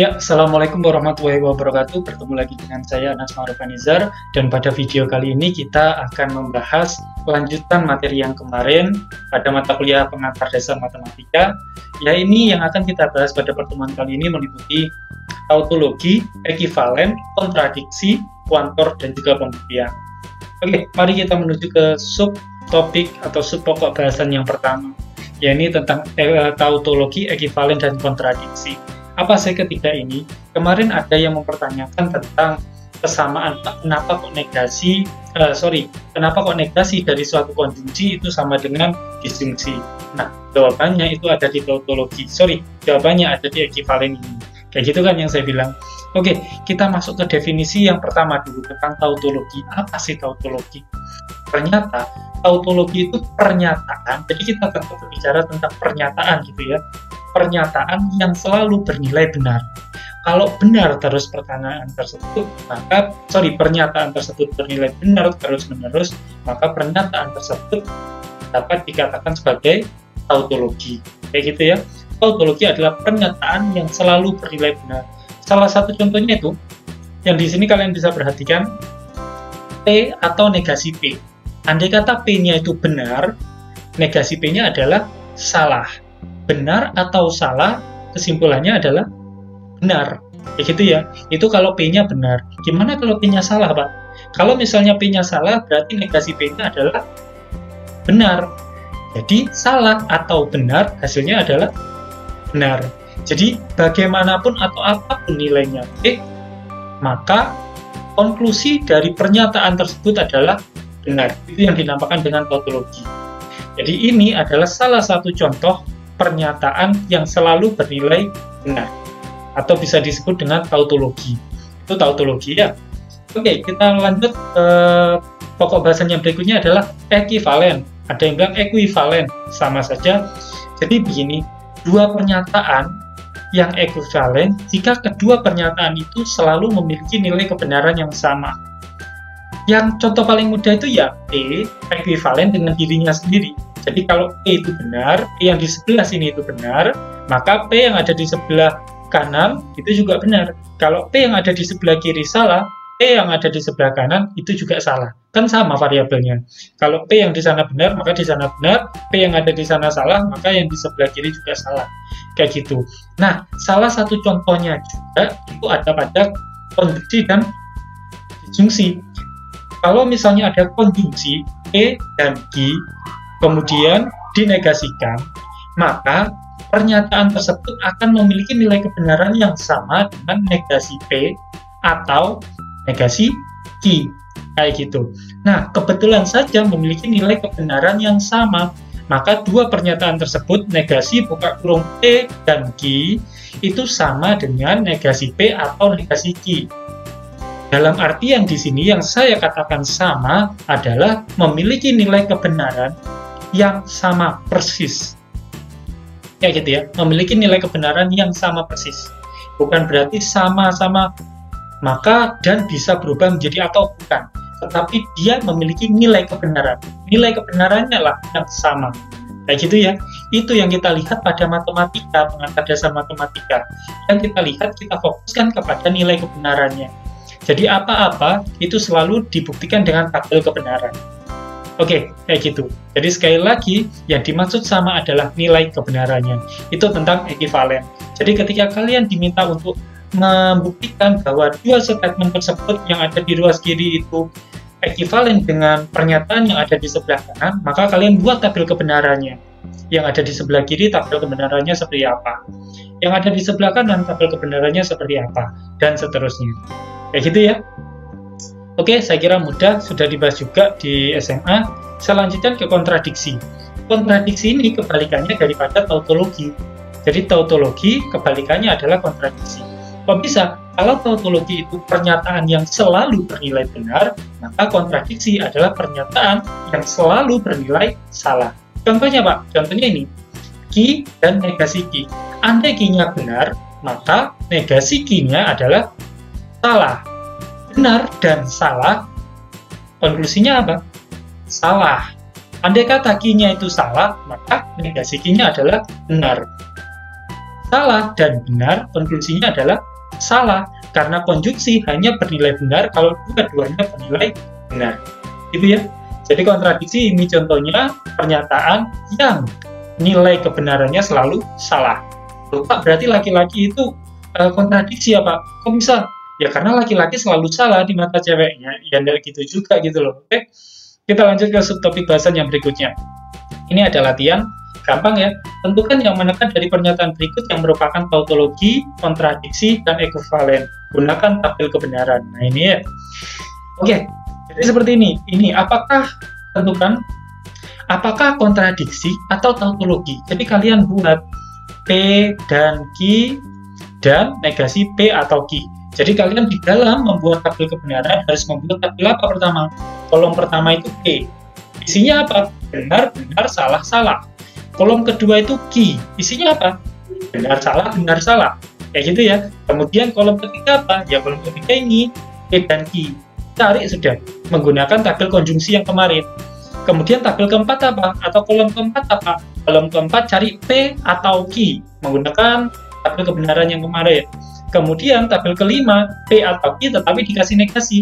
Ya, Assalamualaikum warahmatullahi wabarakatuh. Bertemu lagi dengan saya, Anas Ma'ruf-Anizar, dan pada video kali ini kita akan membahas lanjutan materi yang kemarin pada mata kuliah pengantar dasar matematika. Ya, ini yang akan kita bahas pada pertemuan kali ini meliputi tautologi, ekivalen, kontradiksi, kuantor, dan juga pembuktian. Oke, mari kita menuju ke subtopik atau subpokok bahasan yang pertama, yaitu tentang tautologi, ekivalen, dan kontradiksi. Apa sih ketiga ini? Kemarin ada yang mempertanyakan tentang kesamaan, kenapa kok negasi dari suatu konjungsi itu sama dengan disjungsi. Nah, jawabannya itu ada di tautologi. Jawabannya ada di ekivalen ini. Kayak gitu kan yang saya bilang. Oke, kita masuk ke definisi yang pertama dulu tentang tautologi. Apa sih tautologi? Ternyata tautologi itu pernyataan. Jadi kita tetap berbicara tentang pernyataan gitu ya. Pernyataan yang selalu bernilai benar. Kalau benar terus pernyataan tersebut bernilai benar terus-menerus, maka pernyataan tersebut dapat dikatakan sebagai tautologi. Kayak gitu ya. Tautologi adalah pernyataan yang selalu bernilai benar. Salah satu contohnya itu, yang di sini kalian bisa perhatikan, P atau negasi P. Andai kata P-nya itu benar, negasi P-nya adalah salah. Benar atau salah, kesimpulannya adalah benar. Kayak gitu ya. Itu kalau P-nya benar. Gimana kalau P-nya salah, Pak? Kalau misalnya P-nya salah, berarti negasi P-nya adalah benar. Jadi, salah atau benar, hasilnya adalah benar. Jadi, bagaimanapun atau apapun nilainya P, maka konklusi dari pernyataan tersebut adalah benar. Itu yang dinamakan dengan tautologi. Jadi, ini adalah salah satu contoh pernyataan yang selalu bernilai benar, atau bisa disebut dengan tautologi. Itu tautologi ya. Oke, kita lanjut ke pokok bahasan yang berikutnya adalah ekivalen. Ada yang bilang ekuivalen, sama saja. Jadi begini, dua pernyataan yang ekivalen jika kedua pernyataan itu selalu memiliki nilai kebenaran yang sama. Yang contoh paling mudah itu ya P ekivalen dengan dirinya sendiri. Jadi kalau P itu benar, P yang di sebelah sini itu benar, maka P yang ada di sebelah kanan itu juga benar. Kalau P yang ada di sebelah kiri salah, P yang ada di sebelah kanan itu juga salah. Kan sama variabelnya. Kalau P yang di sana benar, maka di sana benar. P yang ada di sana salah, maka yang di sebelah kiri juga salah. Kayak gitu. Nah, salah satu contohnya juga itu ada pada konjungsi dan disjungsi. Kalau misalnya ada konjungsi E dan G, kemudian dinegasikan, maka pernyataan tersebut akan memiliki nilai kebenaran yang sama dengan negasi P atau negasi Q. Kayak gitu. Nah, kebetulan saja memiliki nilai kebenaran yang sama, maka dua pernyataan tersebut, negasi buka kurung P dan Q, itu sama dengan negasi P atau negasi Q. Dalam artian di sini yang saya katakan sama adalah memiliki nilai kebenaran yang sama persis. Ya gitu ya, memiliki nilai kebenaran yang sama persis. Bukan berarti sama-sama maka dan bisa berubah menjadi atau bukan. Tetapi dia memiliki nilai kebenaran. Nilai kebenarannya lah yang sama. Kayak gitu ya. Itu yang kita lihat pada matematika, pengantar dasar matematika. Yang kita lihat, kita fokuskan kepada nilai kebenarannya. Jadi apa-apa itu selalu dibuktikan dengan tabel kebenaran. Oke, kayak gitu. Jadi sekali lagi, yang dimaksud sama adalah nilai kebenarannya. Itu tentang ekivalen. Jadi ketika kalian diminta untuk membuktikan bahwa dua statement tersebut yang ada di ruas kiri itu ekivalen dengan pernyataan yang ada di sebelah kanan, maka kalian buat tabel kebenarannya. Yang ada di sebelah kiri, tabel kebenarannya seperti apa. Yang ada di sebelah kanan, tabel kebenarannya seperti apa. Dan seterusnya. Kayak gitu ya. Oke, saya kira mudah, sudah dibahas juga di SMA. Saya lanjutkan ke kontradiksi. Kontradiksi ini kebalikannya daripada tautologi. Jadi tautologi kebalikannya adalah kontradiksi. Kok bisa? Kalau tautologi itu pernyataan yang selalu bernilai benar, maka kontradiksi adalah pernyataan yang selalu bernilai salah. Contohnya Pak, contohnya ini, Q dan negasi Q. Andai Q-nya benar, maka negasi Q-nya adalah salah. Benar dan salah, konklusinya apa? Salah. Andai kata Q-nya itu salah, maka negasi Q-nya adalah benar. salah dan benar, konklusinya adalah salah, karena konjungsi hanya bernilai benar kalau dua-duanya bernilai benar. Gitu ya. Jadi kontradiksi ini contohnya pernyataan yang nilai kebenarannya selalu salah. Loh, Pak, berarti laki-laki itu kontradiksi ya, Pak? Kok bisa? Ya karena laki-laki selalu salah di mata ceweknya. Ya enggak gitu juga gitu loh. Oke. Kita lanjut ke subtopik bahasan yang berikutnya. Ini ada latihan gampang ya. Tentukan yang manakah dari pernyataan berikut yang merupakan tautologi, kontradiksi, dan ekivalen. Gunakan tabel kebenaran. Nah ini ya. Oke. Jadi seperti ini. Ini tentukan apakah kontradiksi atau tautologi. Jadi kalian buat P dan Q dan negasi P atau Q. Jadi kalian di dalam membuat tabel kebenaran harus membuat tabel apa pertama? Kolom pertama itu P. Isinya apa? Benar, benar, salah, salah. Kolom kedua itu Q. Isinya apa? Benar, salah, benar, salah. Kayak gitu ya. Kemudian kolom ketiga apa? Ya kolom ketiga ini P dan Q. Cari sudah menggunakan tabel konjungsi yang kemarin. Kemudian tabel keempat apa? Atau kolom keempat apa? Kolom keempat cari P atau Q menggunakan tabel kebenaran yang kemarin. Kemudian tabel kelima P atau Q tetapi dikasih negasi.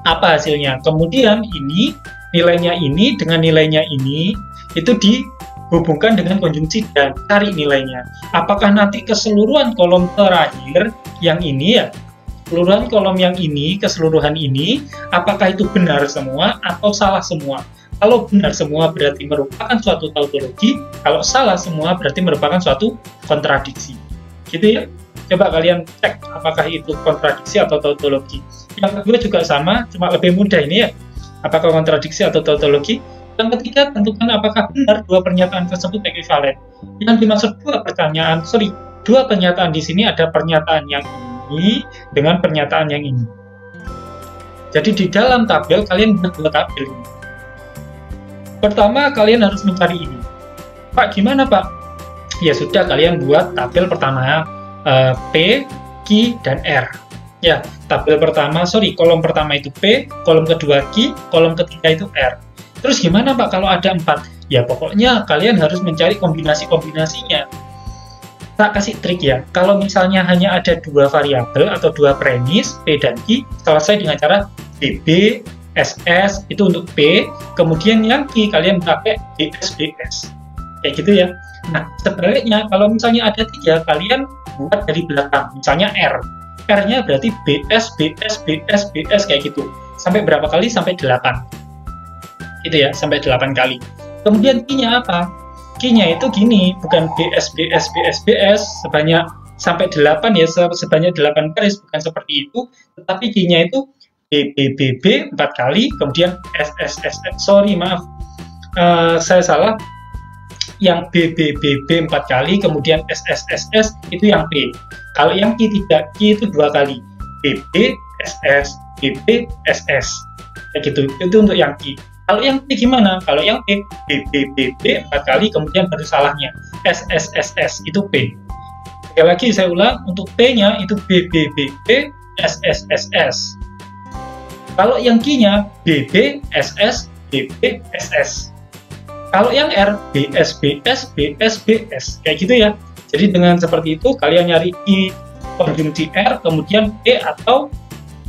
Apa hasilnya? Kemudian ini nilainya ini dengan nilainya ini itu dihubungkan dengan konjungsi dan cari nilainya. Apakah nanti keseluruhan kolom terakhir yang ini ya? Keseluruhan kolom yang ini, keseluruhan ini, apakah itu benar semua atau salah semua? Kalau benar semua berarti merupakan suatu tautologi, kalau salah semua berarti merupakan suatu kontradiksi. Gitu ya. Coba kalian cek apakah itu kontradiksi atau tautologi. Yang kedua juga sama, cuma lebih mudah ini ya. Apakah kontradiksi atau tautologi? Yang ketiga, tentukan apakah benar dua pernyataan tersebut ekivalen. Yang dimaksud dua pernyataan di sini ada pernyataan yang ini dengan pernyataan yang ini. Jadi di dalam tabel kalian buat dua tabel ini. Pertama kalian harus mencari ini. Pak, gimana Pak? Ya sudah, kalian buat tabel pertama P, Q, dan R. Ya, tabel pertama, kolom pertama itu P, kolom kedua Q, kolom ketiga itu R. Terus gimana Pak kalau ada 4? Ya pokoknya kalian harus mencari kombinasi-kombinasinya. Tak kasih trik ya, kalau misalnya hanya ada dua variabel atau dua premis, P dan Q, selesai dengan cara BB, SS, itu untuk P, kemudian yang Q kalian pakai BS, BS. Kayak gitu ya. Nah, sebaliknya, kalau misalnya ada 3, kalian buat dari belakang, misalnya R. R-nya berarti BS, BS, BS, BS, kayak gitu. Sampai berapa kali? Sampai 8. Gitu ya, sampai 8 kali. Kemudian Q-nya apa? Q-nya itu gini, bukan BS, BS, BS, BS, sebanyak sampai 8 ya, sebanyak 8 baris, bukan seperti itu, tetapi Q-nya itu BB 4 kali, kemudian SS, maaf, saya salah, yang BB 4 kali, kemudian SS itu yang P. Kalau yang Q tidak, Q itu 2 kali, BB, SS, BB, SS, kayak gitu, itu untuk yang Q. Kalau yang P gimana? Kalau yang P, BB 4 kali, kemudian baru salahnya. SSSS, itu P. Sekali lagi saya ulang, untuk P-nya itu BBBB, SSSS. Kalau yang Q-nya, BB, SS, BB, SS. Kalau yang R, BS, BS, BS, BS. Kayak gitu ya. Jadi dengan seperti itu, kalian nyari I konjungsi R, kemudian E atau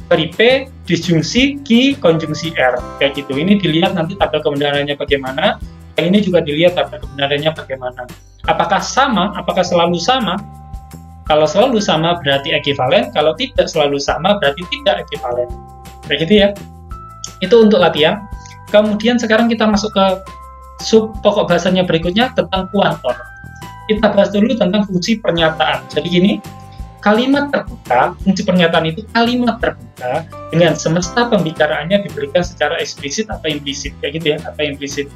dari P disjungsi Q konjungsi R, kayak gitu. Ini dilihat nanti tabel kebenarannya bagaimana. Yang ini juga dilihat tabel kebenarannya bagaimana. Apakah sama? Apakah selalu sama? Kalau selalu sama berarti ekivalen. Kalau tidak selalu sama berarti tidak ekivalen. Kayak gitu ya. Itu untuk latihan. Kemudian sekarang kita masuk ke sub pokok bahasanya berikutnya tentang kuantor. Kita bahas dulu tentang fungsi pernyataan. Jadi gini. Kalimat terbuka, fungsi pernyataan itu kalimat terbuka dengan semesta pembicaraannya diberikan secara eksplisit atau implisit, kayak gitu ya, atau implisit.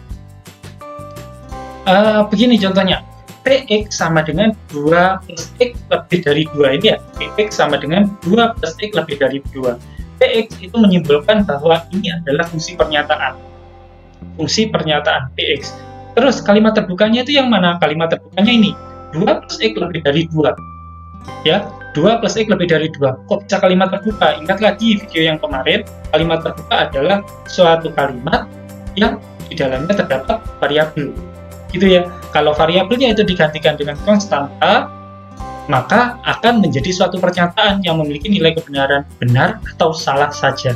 Begini contohnya, PX sama dengan 2 plus X lebih dari 2 ini ya, PX sama dengan 2 plus X lebih dari 2. PX itu menyimpulkan bahwa ini adalah fungsi pernyataan. Fungsi pernyataan PX. Terus kalimat terbukanya itu yang mana? Kalimat terbukanya ini, 2 plus X lebih dari 2. Ya, 2 plus X lebih dari 2. Kok bisa kalimat terbuka? Ingat lagi video yang kemarin, kalimat terbuka adalah suatu kalimat yang di dalamnya terdapat variabel. Gitu ya. Kalau variabelnya itu digantikan dengan konstanta, maka akan menjadi suatu pernyataan yang memiliki nilai kebenaran benar atau salah saja.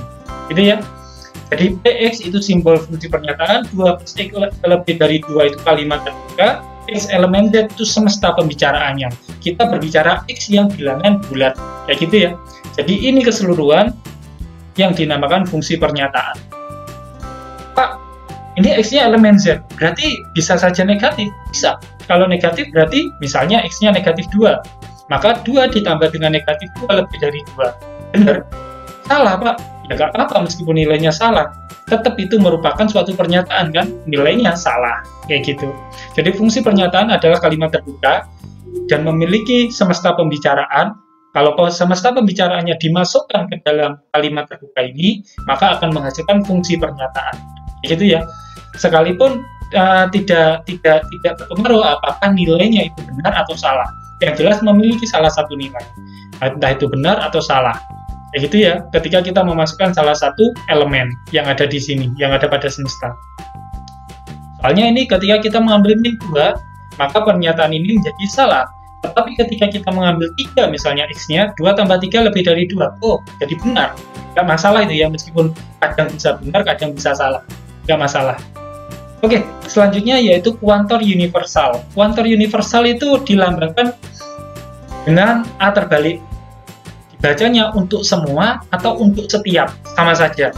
Gitu ya. Jadi PX itu simbol fungsi pernyataan, 2 plus X lebih dari 2 itu kalimat terbuka, X elemen Z itu semesta pembicaraannya. Kita berbicara X yang bilangan bulat, kayak gitu ya. Jadi ini keseluruhan yang dinamakan fungsi pernyataan. Pak, ini X-nya elemen Z, berarti bisa saja negatif? Bisa. Kalau negatif berarti misalnya X-nya negatif 2, maka 2 ditambah dengan negatif 2 lebih dari 2. Benar? Salah, Pak. Ya nggak apa-apa meskipun nilainya salah, tetap itu merupakan suatu pernyataan kan, nilainya salah, kayak gitu. Jadi fungsi pernyataan adalah kalimat terbuka dan memiliki semesta pembicaraan. Kalau semesta pembicaraannya dimasukkan ke dalam kalimat terbuka ini, maka akan menghasilkan fungsi pernyataan, kayak gitu ya. Sekalipun tidak berpengaruh apakah nilainya itu benar atau salah, yang jelas memiliki salah satu nilai, entah itu benar atau salah. Ya gitu ya, ketika kita memasukkan salah satu elemen yang ada di sini, yang ada pada semesta. Soalnya ini ketika kita mengambil min 2, maka pernyataan ini menjadi salah. Tetapi ketika kita mengambil 3, misalnya X-nya, 2 tambah 3 lebih dari 2. Oh, jadi benar. Nggak masalah itu ya, meskipun kadang bisa benar, kadang bisa salah. Nggak masalah. Oke, selanjutnya yaitu kuantor universal. Kuantor universal itu dilambangkan dengan A terbalik. Bacanya untuk semua atau untuk setiap, sama saja.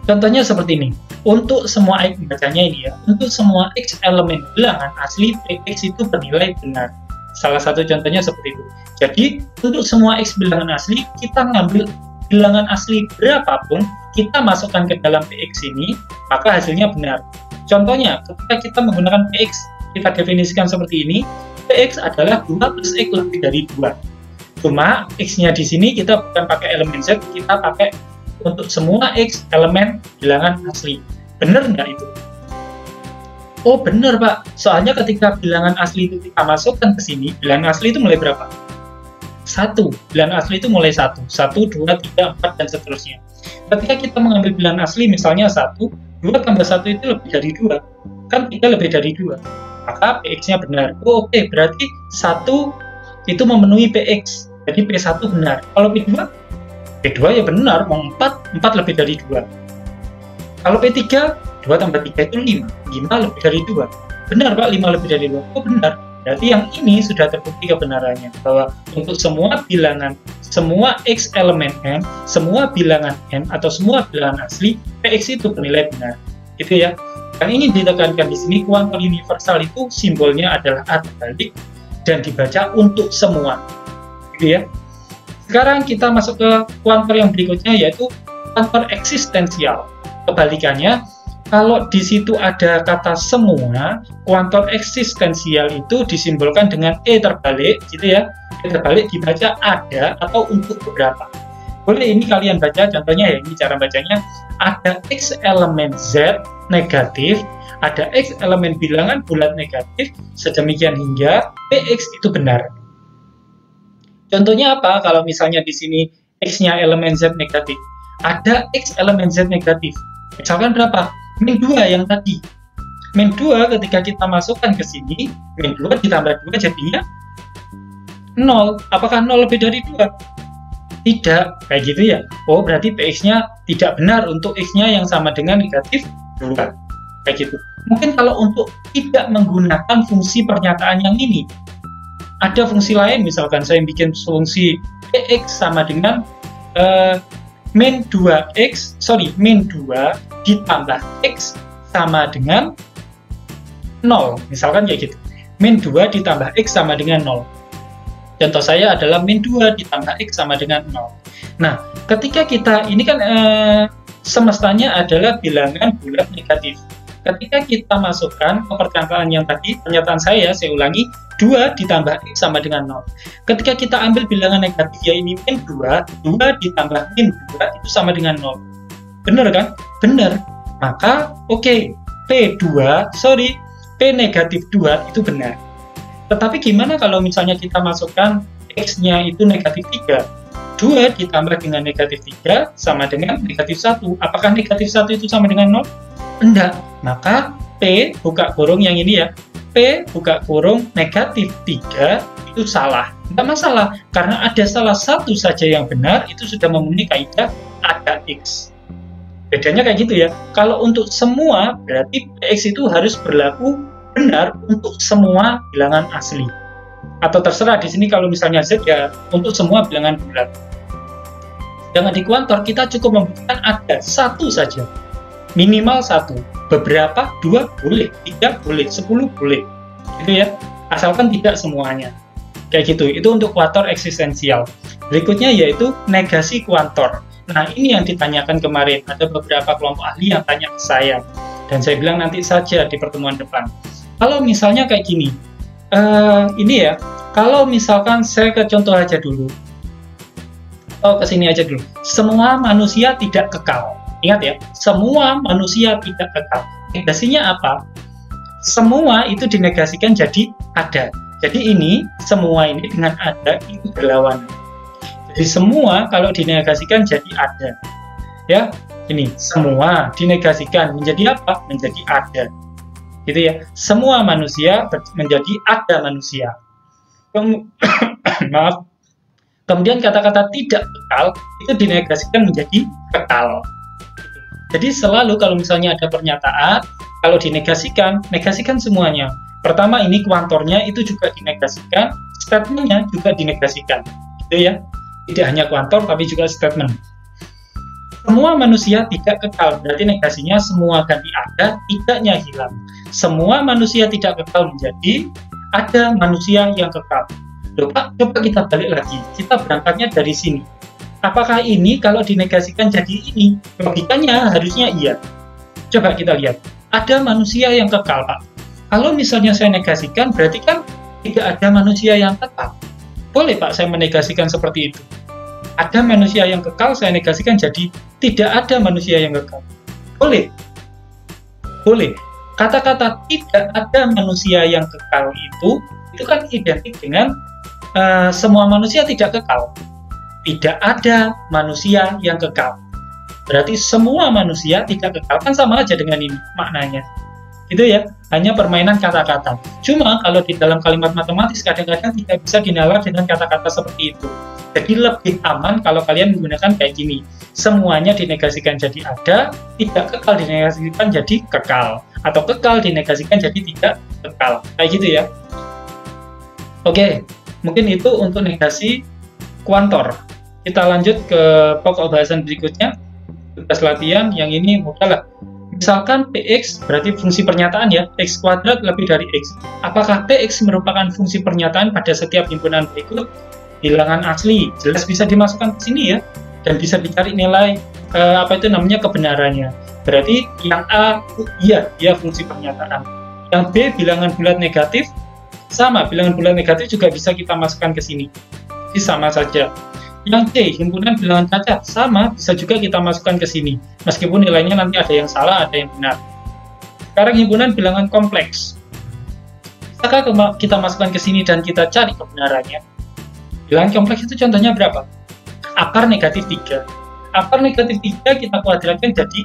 Contohnya seperti ini. Untuk semua X, bacanya ini ya, untuk semua X elemen bilangan asli, PX itu bernilai benar. Salah satu contohnya seperti itu. Jadi, untuk semua X bilangan asli, kita ngambil bilangan asli berapapun, kita masukkan ke dalam PX ini, maka hasilnya benar. Contohnya, ketika kita menggunakan PX, kita definisikan seperti ini, PX adalah 2 plus X lebih dari 2. Cuma X-nya di sini kita bukan pakai elemen Z, kita pakai untuk semua X elemen bilangan asli. Benar nggak itu? Oh benar Pak, soalnya ketika bilangan asli itu kita masukkan ke sini, bilangan asli itu mulai berapa? 1. Bilangan asli itu mulai 1, 1, 2, 3, 4, dan seterusnya. Ketika kita mengambil bilangan asli, misalnya 1, 2 tambah 1 itu lebih dari 2. Kan 3 lebih dari 2. Maka PX-nya benar. Oh, oke, berarti 1 itu memenuhi PX. Jadi P1 benar. Kalau P2? P2 ya benar, 4 lebih dari 2. Kalau P3, 2 tambah 3 itu 5. 5 lebih dari 2. Benar Pak, 5 lebih dari 2. Oh benar. Berarti yang ini sudah terbukti kebenarannya. Bahwa untuk semua bilangan, semua X elemen N, semua bilangan N, atau semua bilangan asli, PX itu bernilai benar. Gitu ya. Yang ingin ditekankan di sini, kuantor universal itu simbolnya adalah A terbalik dan dibaca untuk semua. Gitu ya. Sekarang kita masuk ke kuantor yang berikutnya, yaitu kuantor eksistensial. Kebalikannya, kalau di situ ada kata semua, kuantor eksistensial itu disimbolkan dengan E terbalik, gitu ya. E terbalik dibaca ada atau untuk beberapa. Boleh ini kalian baca, contohnya ya, ini cara bacanya. Ada X elemen Z negatif, ada X elemen bilangan bulat negatif, sedemikian hingga PX itu benar. Contohnya apa? Kalau misalnya di sini X-nya elemen Z negatif, ada X elemen Z negatif. Misalkan berapa? Min 2 yang tadi. Min 2 ketika kita masukkan ke sini, min 2 ditambah 2 jadinya 0. Apakah 0 lebih dari 2? Tidak. Kayak gitu ya. Oh, berarti PX-nya tidak benar untuk X-nya yang sama dengan negatif 2. Kayak gitu. Mungkin kalau untuk tidak menggunakan fungsi pernyataan yang ini, ada fungsi lain, misalkan saya bikin fungsi PX sama dengan min 2 ditambah X sama dengan 0. Misalkan kayak gitu. Min 2 ditambah X sama dengan 0. Contoh saya adalah min 2 ditambah X sama dengan 0. Nah, ketika kita, ini kan semestanya adalah bilangan bulat negatif. Ketika kita masukkan ke pernyataan yang tadi, pernyataan saya ulangi, 2 ditambah X sama dengan 0. Ketika kita ambil bilangan negatif, ya ini min 2, 2 ditambah min 2 itu sama dengan 0. Benar kan? Benar. Maka, oke, P negatif 2 itu benar. Tetapi gimana kalau misalnya kita masukkan X-nya itu negatif 3? 2 ditambah dengan negatif 3 sama dengan negatif 1. Apakah negatif 1 itu sama dengan 0? Enggak. Maka P, buka kurung yang ini ya, P buka kurung negatif 3 itu salah. Nggak masalah, karena ada salah satu saja yang benar, itu sudah memenuhi kaidah ada X. Bedanya kayak gitu ya. Kalau untuk semua, berarti PX itu harus berlaku benar untuk semua bilangan asli. Atau terserah di sini kalau misalnya Z ya untuk semua bilangan bulat. Dengan di kuantor kita cukup membutuhkan ada satu saja. Minimal satu. Beberapa, 2 boleh, 3 boleh, 10 boleh. Gitu ya. Asalkan tidak semuanya. Kayak gitu. Itu untuk kuantor eksistensial. Berikutnya yaitu negasi kuantor. Nah, ini yang ditanyakan kemarin. Ada beberapa kelompok ahli yang tanya ke saya. Dan saya bilang nanti saja di pertemuan depan. Kalau misalnya kayak gini. Ini ya. Kalau misalkan saya ke contoh aja dulu. Oh, ke sini aja dulu. Semua manusia tidak kekal. Ingat ya, semua manusia tidak kekal. Negasinya apa? Semua itu dinegasikan jadi ada. Jadi ini, semua ini dengan ada itu berlawanan. Jadi semua kalau dinegasikan jadi ada. Ya, ini semua dinegasikan menjadi apa? Menjadi ada. Gitu ya. Semua manusia menjadi ada manusia. Maaf. Kemudian kata-kata tidak kekal itu dinegasikan menjadi kekal. Jadi selalu kalau misalnya ada pernyataan, kalau dinegasikan, negasikan semuanya. Pertama ini kuantornya itu juga dinegasikan, statementnya juga dinegasikan. Gitu ya. Tidak hanya kuantor tapi juga statement. Semua manusia tidak kekal, berarti negasinya semua ganti ada, tidaknya hilang. Semua manusia tidak kekal menjadi ada manusia yang kekal. Loh Pak, coba kita balik lagi. Kita berangkatnya dari sini. Apakah ini kalau dinegasikan jadi ini? Logikanya harusnya iya. Coba kita lihat. Ada manusia yang kekal, Pak. Kalau misalnya saya negasikan, berarti kan tidak ada manusia yang kekal. Boleh, Pak, saya menegasikan seperti itu. Ada manusia yang kekal, saya negasikan jadi tidak ada manusia yang kekal. Boleh. Boleh. Kata-kata tidak ada manusia yang kekal itu kan identik dengan semua manusia tidak kekal. Tidak ada manusia yang kekal. Berarti semua manusia tidak kekal, kan sama aja dengan ini maknanya. Gitu ya, hanya permainan kata-kata. Cuma kalau di dalam kalimat matematis kadang-kadang tidak bisa dinalar dengan kata-kata seperti itu. Jadi lebih aman kalau kalian menggunakan kayak gini. Semuanya dinegasikan jadi ada, tidak kekal dinegasikan jadi kekal. Atau kekal dinegasikan jadi tidak kekal. Kayak gitu ya. Oke, mungkin itu untuk negasi kuantor. Kita lanjut ke pokok bahasan berikutnya. Tugas latihan yang ini mudah lah. Misalkan PX berarti fungsi pernyataan ya, X kuadrat lebih dari X. Apakah PX merupakan fungsi pernyataan pada setiap himpunan berikut? Bilangan asli, jelas bisa dimasukkan ke sini ya. Dan bisa dicari nilai, kebenarannya. Berarti yang A, iya, dia fungsi pernyataan. Yang B, bilangan bulat negatif, sama, bilangan bulat negatif juga bisa kita masukkan ke sini. Jadi sama saja. Yang C, himpunan bilangan cacat, sama, bisa juga kita masukkan ke sini. Meskipun nilainya nanti ada yang salah, ada yang benar. Sekarang himpunan bilangan kompleks. Bisakah kita masukkan ke sini dan kita cari kebenarannya? Bilangan kompleks itu contohnya berapa? Akar negatif 3. Akar negatif 3 kita kuadratkan jadi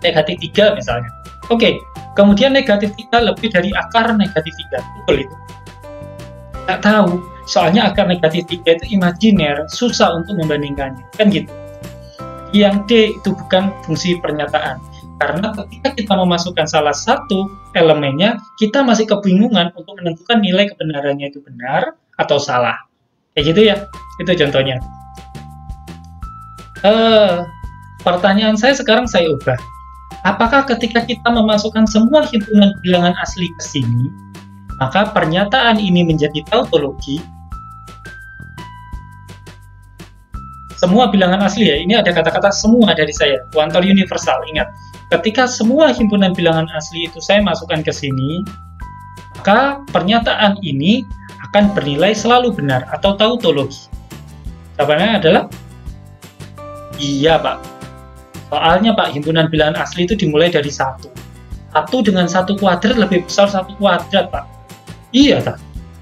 negatif 3 misalnya. Oke, kemudian negatif 3 lebih dari akar negatif 3. Betul itu? Nggak tahu. Soalnya akar negatif 3 itu imajiner, susah untuk membandingkannya, kan gitu. Yang D itu bukan fungsi pernyataan, karena ketika kita memasukkan salah satu elemennya, kita masih kebingungan untuk menentukan nilai kebenarannya itu benar atau salah. Kayak gitu ya, itu contohnya. Pertanyaan saya sekarang saya ubah. Apakah ketika kita memasukkan semua himpunan bilangan asli ke sini, maka pernyataan ini menjadi tautologi? Semua bilangan asli ya, ini ada kata-kata semua dari saya, kuantor universal, ingat. Ketika semua himpunan bilangan asli itu saya masukkan ke sini, maka pernyataan ini akan bernilai selalu benar atau tautologi. Jawabannya adalah iya, Pak. Soalnya, Pak, himpunan bilangan asli itu dimulai dari 1. 1 dengan 1 kuadrat lebih besar 1 kuadrat, Pak. Iya, Pak.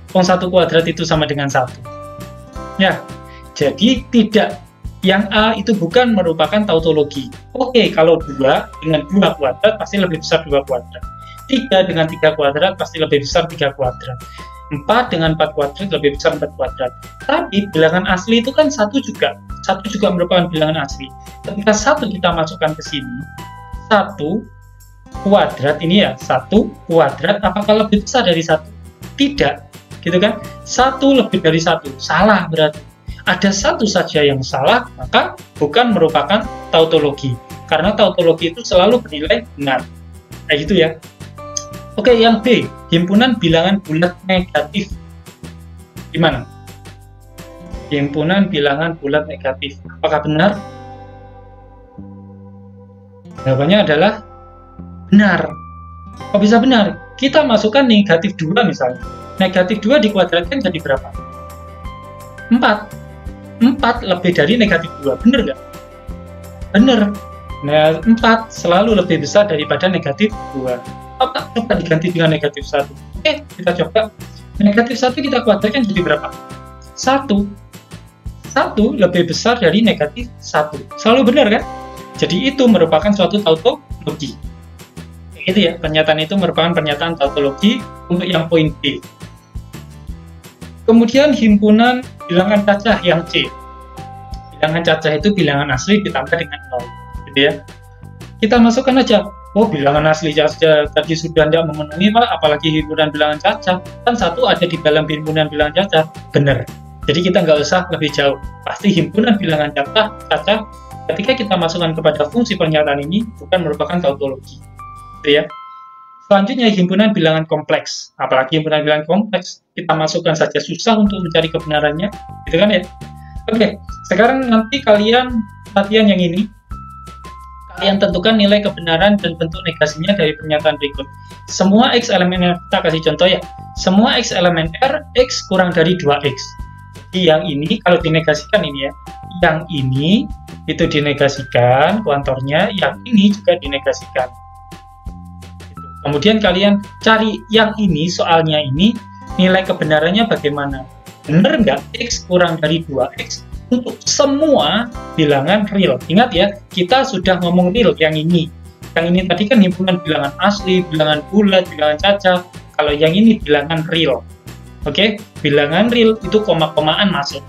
1 kuadrat itu sama dengan 1. Ya, jadi tidak. Yang A itu bukan merupakan tautologi. Oke, kalau 2 dengan 2 kuadrat pasti lebih besar 2 kuadrat. 3 dengan 3 kuadrat pasti lebih besar 3 kuadrat. 4 dengan 4 kuadrat lebih besar 4 kuadrat. Tapi bilangan asli itu kan satu juga merupakan bilangan asli. Ketika 1 kita masukkan ke sini, 1 kuadrat ini ya, 1 kuadrat apakah lebih besar dari 1? Tidak, gitu kan? 1 lebih dari 1, salah berarti. Ada satu saja yang salah, maka bukan merupakan tautologi. Karena tautologi itu selalu bernilai benar. Kayak gitu ya. Oke, yang B, himpunan bilangan bulat negatif. Gimana? Himpunan bilangan bulat negatif. Apakah benar? Jawabannya adalah benar. Kok bisa benar? Kita masukkan negatif 2 misalnya. Negatif 2 dikuadratkan jadi berapa? 4. 4 lebih dari negatif 2. Benar nggak? Benar. Nah, 4 selalu lebih besar daripada negatif 2. Coba diganti dengan negatif 1. Oke, kita coba. Negatif 1 kita kuadratkan jadi berapa? 1. 1 lebih besar dari negatif 1. Selalu benar kan? Jadi itu merupakan suatu tautologi. Gitu ya, pernyataan itu merupakan pernyataan tautologi untuk yang poin B. Kemudian himpunan bilangan cacah yang C. Bilangan cacah itu bilangan asli ditambah dengan 0. Gitu ya. Kita masukkan aja. Oh, bilangan asli saja tadi sudah tidak memenuhi, Pak, apalagi himpunan bilangan cacah. Kan 1 ada di dalam himpunan bilangan cacah. Benar. Jadi kita nggak usah lebih jauh. Pasti himpunan bilangan cacah ketika kita masukkan kepada fungsi pernyataan ini bukan merupakan tautologi. Gitu ya. Selanjutnya himpunan bilangan kompleks. Apalagi himpunan bilangan kompleks, kita masukkan saja susah untuk mencari kebenarannya. Gitu kan ya? Oke, sekarang nanti kalian latihan yang ini. Kalian tentukan nilai kebenaran dan bentuk negasinya dari pernyataan berikut. Semua X elemen R, kita kasih contoh ya. Semua X elemen R, X kurang dari 2X. Jadi yang ini kalau dinegasikan ini ya. Yang ini itu dinegasikan kuantornya, yang ini juga dinegasikan. Gitu. Kemudian kalian cari yang ini, soalnya ini, nilai kebenarannya bagaimana. Benar nggak X kurang dari 2X? Untuk semua bilangan real. Ingat ya, kita sudah ngomong real yang ini. Yang ini tadi kan himpunan bilangan asli, bilangan bulat, bilangan cacah. Kalau yang ini bilangan real. Oke, bilangan real itu koma-komaan masuk.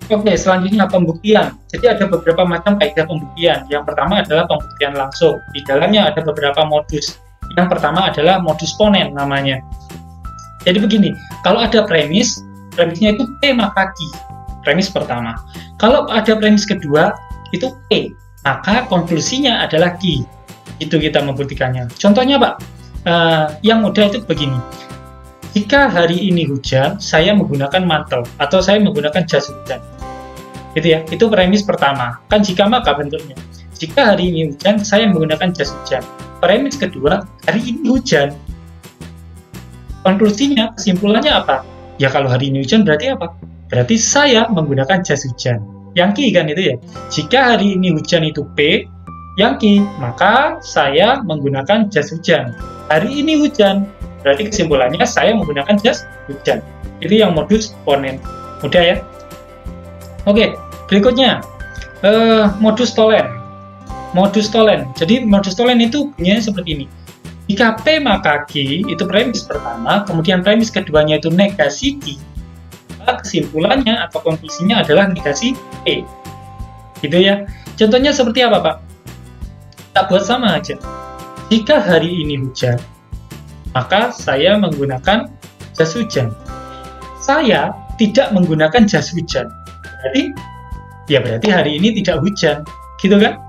Oke, selanjutnya pembuktian. Jadi ada beberapa macam kaidah pembuktian. Yang pertama adalah pembuktian langsung. Di dalamnya ada beberapa modus. Yang pertama adalah modus ponen namanya. Jadi begini, kalau ada premisnya itu P maka Q. Premis pertama. Kalau ada premis kedua, itu P, maka konklusinya adalah Q. Itu kita membuktikannya. Contohnya Pak, yang mudah itu begini. Jika hari ini hujan, saya menggunakan mantel, atau saya menggunakan jas hujan. Gitu ya, itu premis pertama. Kan jika maka bentuknya. Jika hari ini hujan, saya menggunakan jas hujan. Premis kedua, hari ini hujan. Konklusinya, kesimpulannya apa? Ya kalau hari ini hujan berarti apa? Berarti saya menggunakan jas hujan. Yang Q kan itu ya. Jika hari ini hujan itu P, yang Q, maka saya menggunakan jas hujan. Hari ini hujan, berarti kesimpulannya saya menggunakan jas hujan. Itu yang modus ponen. Mudah ya? Oke, berikutnya modus tolen. Modus tolen. Jadi modus tolen itu bunyinya seperti ini. Jika P maka Q, itu premis pertama, kemudian premis keduanya itu negasi Q, maka kesimpulannya atau konklusinya adalah negasi P. Gitu ya. Contohnya seperti apa, Pak? Kita buat sama aja. Jika hari ini hujan, maka saya menggunakan jas hujan. Saya tidak menggunakan jas hujan. Berarti hari ini tidak hujan. Gitu kan?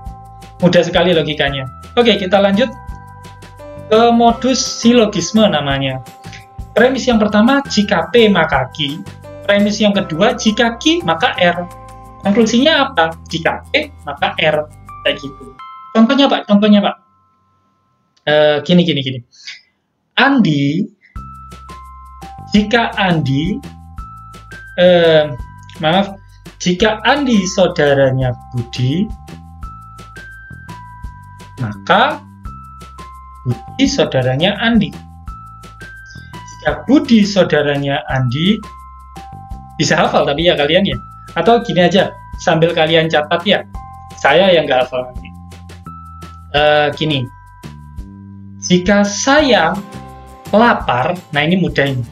Mudah sekali logikanya. Oke, kita lanjut ke modus silogisme namanya. Premis yang pertama, jika P maka Q. Premis yang kedua, jika Q maka R. Konklusinya apa? Jika P maka R. Kayak gitu. Contohnya Pak, gini. Andi, jika Andi saudaranya Budi, maka Budi saudaranya Andi. Jika Budi saudaranya Andi, bisa hafal tapi ya kalian ya. Atau gini aja, sambil kalian catat ya. Saya yang nggak hafal nanti. Gini, Jika saya lapar, nah ini mudah ini.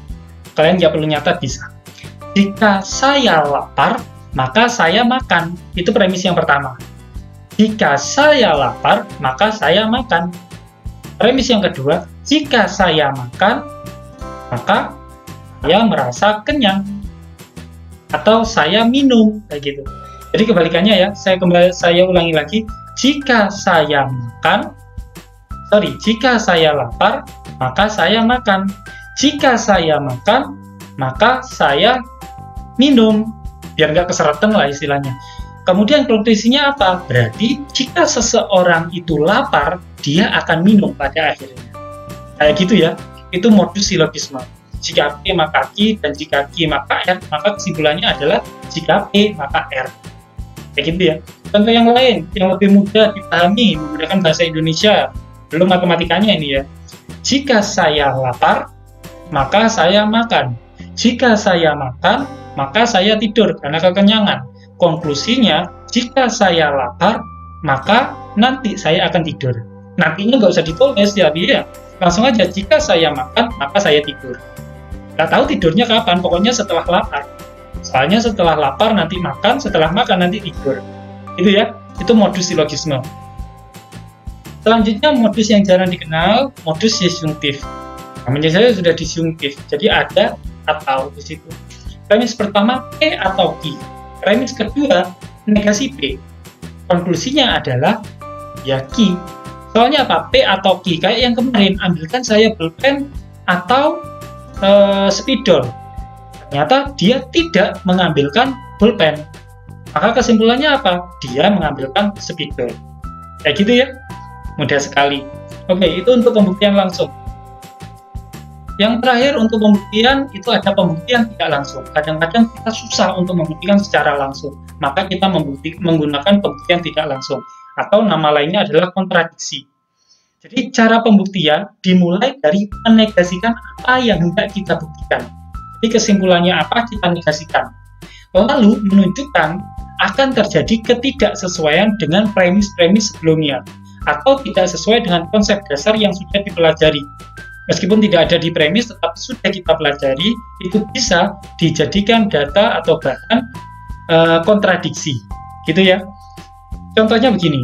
Kalian nggak perlu nyata, bisa. Jika saya lapar, maka saya makan. Itu premis yang pertama. Jika saya lapar, maka saya makan. Premis yang kedua, jika saya makan, maka saya merasa kenyang. Atau saya minum, kayak gitu. Jadi kebalikannya ya, saya ulangi lagi. Jika saya lapar, maka saya makan. Jika saya makan, maka saya minum. Biar nggak keseretan lah istilahnya. Kemudian konklusinya apa? Berarti jika seseorang itu lapar, dia akan minum pada akhirnya. Kayak gitu ya. Itu modus silogisme. Jika P maka Q, dan jika Q maka R, maka kesimpulannya adalah jika P maka R. Kayak gitu ya. Contoh yang lain, yang lebih mudah dipahami menggunakan bahasa Indonesia, belum matematikanya ini ya. Jika saya lapar, maka saya makan. Jika saya makan, maka saya tidur karena kekenyangan. Konklusinya, jika saya lapar, maka nanti saya akan tidur. Nantinya nggak usah ditulis ya, dia. Langsung aja, jika saya makan, maka saya tidur. Nggak tahu tidurnya kapan, pokoknya setelah lapar. Soalnya setelah lapar nanti makan, setelah makan nanti tidur. Itu ya, itu modus silogisme. Selanjutnya modus yang jarang dikenal, modus disjungtif. Namanya saya sudah disjungtif, jadi ada atau di situ. Premis pertama P atau Q. Premis kedua negasi P. Konklusinya adalah ya Q. Soalnya apa? P atau Q. Kayak yang kemarin, ambilkan saya pulpen atau spidol. Ternyata dia tidak mengambilkan pulpen. Maka kesimpulannya apa? Dia mengambilkan spidol. Kayak gitu ya. Mudah sekali. Oke, itu untuk pembuktian langsung. Yang terakhir untuk pembuktian itu ada pembuktian tidak langsung. Kadang-kadang kita susah untuk membuktikan secara langsung. Maka kita menggunakan pembuktian tidak langsung. Atau nama lainnya adalah kontradiksi. Jadi cara pembuktian dimulai dari menegasikan apa yang hendak kita buktikan. Jadi kesimpulannya apa, kita negasikan. Lalu menunjukkan akan terjadi ketidaksesuaian dengan premis-premis sebelumnya. Atau tidak sesuai dengan konsep dasar yang sudah dipelajari. Meskipun tidak ada di premis, tetapi sudah kita pelajari, itu bisa dijadikan data atau bahan kontradiksi. Gitu ya. Contohnya begini.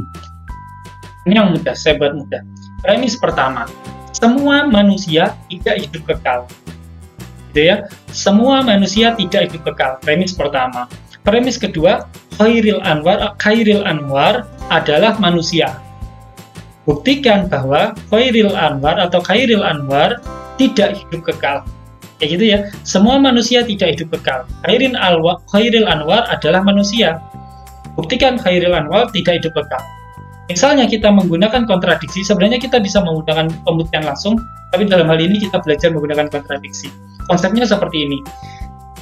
Ini yang mudah, saya buat mudah. Premis pertama, semua manusia tidak hidup kekal. Gitu ya. Semua manusia tidak hidup kekal. Premis pertama. Premis kedua, Khairil Anwar adalah manusia. Buktikan bahwa Khairil Anwar tidak hidup kekal. Kayak gitu ya. Semua manusia tidak hidup kekal. Khairil Anwar adalah manusia. Buktikan Khairil Anwar tidak hidup kekal. Misalnya kita menggunakan kontradiksi, sebenarnya kita bisa menggunakan pembuktian langsung, tapi dalam hal ini kita belajar menggunakan kontradiksi. Konsepnya seperti ini.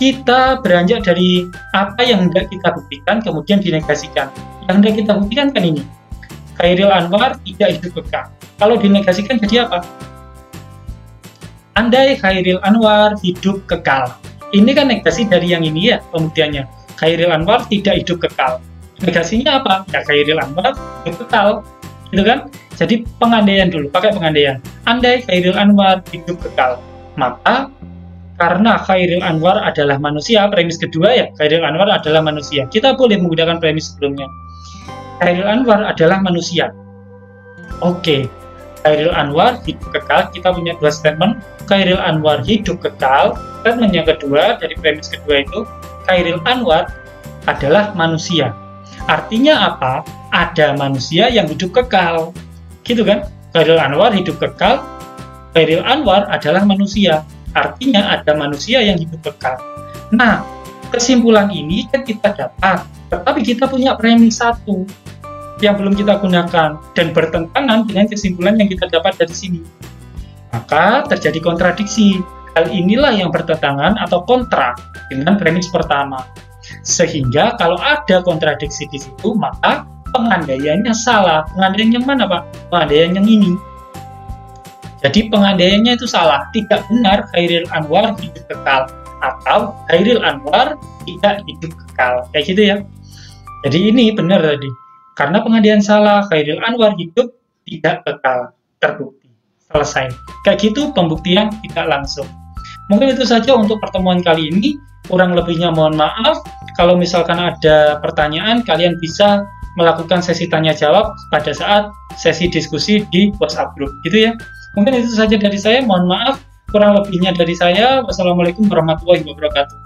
Kita beranjak dari apa yang hendak kita buktikan, kemudian dinegasikan. Yang hendak kita buktikan kan ini. Khairil Anwar tidak hidup kekal. Kalau dinegasikan jadi apa? Andai Khairil Anwar hidup kekal. Ini kan negasi dari yang ini ya, pembuktiannya. Khairil Anwar tidak hidup kekal. Negasinya apa? Ya Khairil Anwar hidup kekal. Gitu kan? Jadi pengandaian dulu, pakai pengandaian. Andai Khairil Anwar hidup kekal, maka karena Khairil Anwar adalah manusia, premis kedua ya, Khairil Anwar adalah manusia. Kita boleh menggunakan premis sebelumnya. Khairil Anwar adalah manusia. Oke, Khairil Anwar hidup kekal, kita punya dua statement. Khairil Anwar hidup kekal. Statement yang kedua dari premis kedua itu, Khairil Anwar adalah manusia. Artinya apa? Ada manusia yang hidup kekal. Gitu kan? Khairil Anwar hidup kekal, Khairil Anwar adalah manusia. Artinya ada manusia yang hidup kekal. Nah, kesimpulan ini kan kita dapat, tetapi kita punya premis satu yang belum kita gunakan dan bertentangan dengan kesimpulan yang kita dapat dari sini. Maka terjadi kontradiksi. Hal inilah yang bertentangan atau kontra dengan premis pertama. Sehingga kalau ada kontradiksi di situ, maka pengandaiannya salah. Pengandaian yang mana, Pak? Pengandaian yang ini. Jadi pengandaiannya itu salah. Tidak benar Khairil Anwar hidup kekal. Atau Khairil Anwar tidak hidup kekal. Kayak gitu ya. Jadi ini benar tadi. Karena pengandaian salah, Khairil Anwar hidup tidak kekal. Terbukti. selesai. Kayak gitu pembuktian tidak langsung. Mungkin itu saja untuk pertemuan kali ini. Kurang lebihnya mohon maaf. Kalau misalkan ada pertanyaan, kalian bisa melakukan sesi tanya jawab pada saat sesi diskusi di WhatsApp group, gitu ya. Mungkin itu saja dari saya, mohon maaf. Kurang lebihnya dari saya. Wassalamualaikum warahmatullahi wabarakatuh.